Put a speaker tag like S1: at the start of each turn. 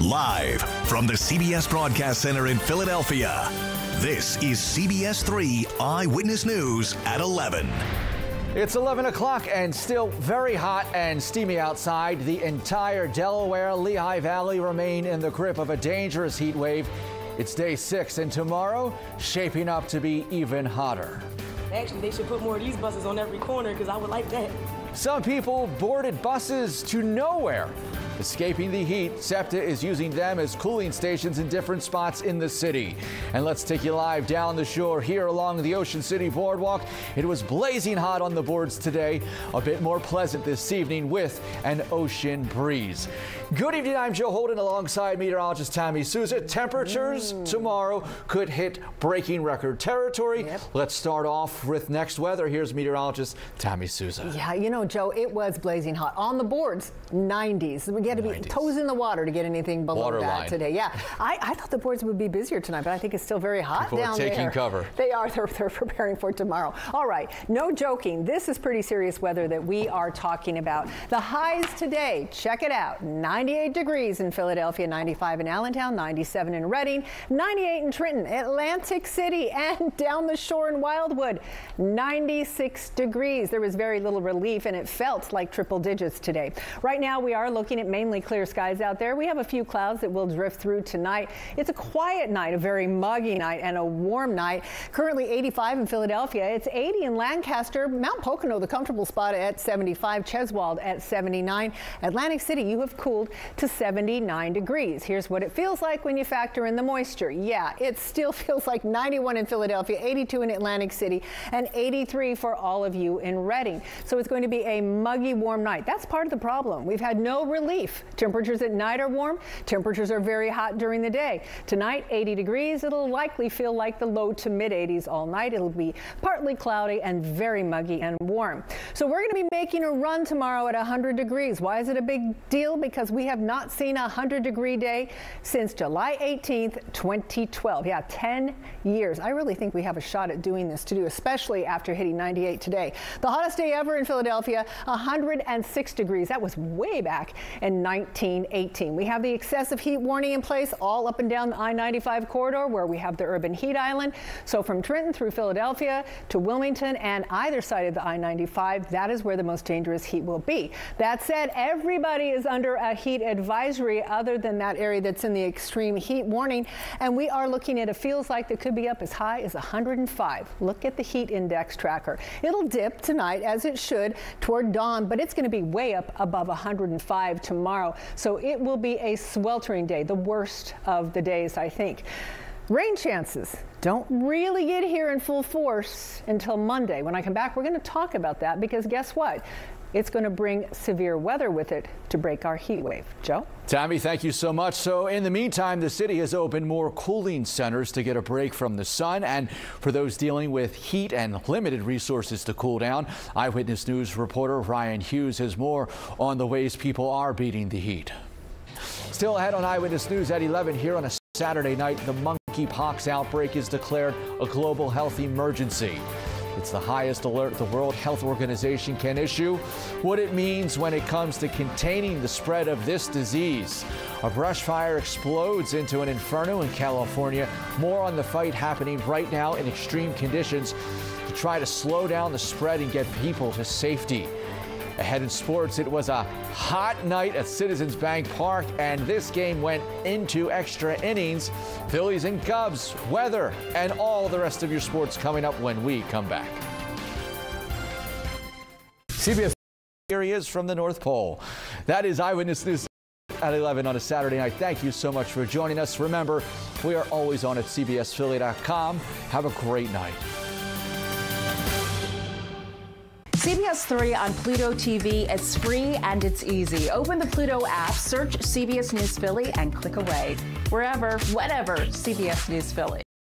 S1: Live from the CBS Broadcast Center in Philadelphia, this is CBS 3 Eyewitness News at 11.
S2: It's 11 o'clock and still very hot and steamy outside. The entire Delaware Lehigh Valley remain in the grip of a dangerous heat wave. It's day 6 and tomorrow shaping up to be even hotter.
S3: Actually, they should put more of these buses on every corner because I would like that.
S2: Some people boarded buses to nowhere. Escaping the heat, SEPTA is using them as cooling stations in different spots in the city. And let's take you live down the shore here along the Ocean City Boardwalk. It was blazing hot on the boards today, a bit more pleasant this evening with an ocean breeze. Good evening, I'm Joe Holden alongside meteorologist Tommy Souza. Temperatures tomorrow could hit breaking record territory. Let's start off with next weather. Here's meteorologist Tommy Souza.
S4: Yeah, you know, Joe, it was blazing hot. On the boards, 90s. We had to be toes in the water to get anything below that today. Yeah, I thought the boards would be busier tonight, but I think it's still very hot down there.
S2: Taking cover.
S4: They are. They're preparing for tomorrow. All right, no joking. This is pretty serious weather that we are talking about. The highs today, check it out. 98 degrees in Philadelphia, 95 in Allentown, 97 in Reading, 98 in Trenton, Atlantic City, and down the shore in Wildwood, 96 degrees. There was very little relief, and it felt like triple digits today. Right now, we are looking at mainly clear skies out there. We have a few clouds that will drift through tonight. It's a quiet night, a very muggy night, and a warm night. Currently 85 in Philadelphia. It's 80 in Lancaster. Mount Pocono, the comfortable spot at 75. Cheswold at 79. Atlantic City, you have cooled to 79 degrees. Here's what it feels like when you factor in the moisture. Yeah, it still feels like 91 in Philadelphia, 82 in Atlantic City, and 83 for all of you in Reading. So it's going to be a muggy, warm night. That's part of the problem. We've had no relief. Temperatures at night are warm. Temperatures are very hot during the day. Tonight, 80 degrees. It'll likely feel like the low to mid 80s all night. It'll be partly cloudy and very muggy and warm. So we're going to be making a run tomorrow at 100 degrees. Why is it a big deal? Because we have not seen a 100-degree day since July 18th, 2012. Yeah, 10 years. I really think we have a shot at doing this too, especially after hitting 98 today. The hottest day ever in Philadelphia, 106 degrees. That was way back in 1918. We have the excessive heat warning in place all up and down the I-95 corridor where we have the urban heat island. So from Trenton through Philadelphia to Wilmington and either side of the I-95, that is where the most dangerous heat will be. That said, everybody is under a heat advisory other than that area that's in the extreme heat warning. And we are looking at a feels like that could be up as high as 105. Look at the heat index tracker. It'll dip tonight as it should toward dawn, but it's going to be way up above 105 tomorrow. So it will be a sweltering day, the worst of the days, I think. Rain chances don't really get here in full force until Monday. When I come back, we're going to talk about that because guess what? It's going to bring severe weather with it to break our heat wave. Joe?
S2: Tommy, thank you so much. So in the meantime, the city has opened more cooling centers to get a break from the sun. And for those dealing with heat and limited resources to cool down, Eyewitness News reporter Ryan Hughes has more on the ways people are beating the heat. Still ahead on Eyewitness News at 11 here on a Saturday night, the monkeypox outbreak is declared a global health emergency. It's the highest alert the World Health Organization can issue. What it means when it comes to containing the spread of this disease. A brush fire explodes into an inferno in California. More on the fight happening right now in extreme conditions to try to slow down the spread and get people to safety. Ahead in sports, it was a hot night at Citizens Bank Park, and this game went into extra innings. Phillies and Cubs, weather, and all the rest of your sports coming up when we come back. CBS, here he is from the North Pole. That is Eyewitness News at 11 on a Saturday night. Thank you so much for joining us. Remember, we are always on at CBSPhilly.com. Have a great night.
S5: CBS 3 on Pluto TV. It's free and it's easy. Open the Pluto app, search CBS News Philly, and click away. Wherever, whenever, CBS News Philly.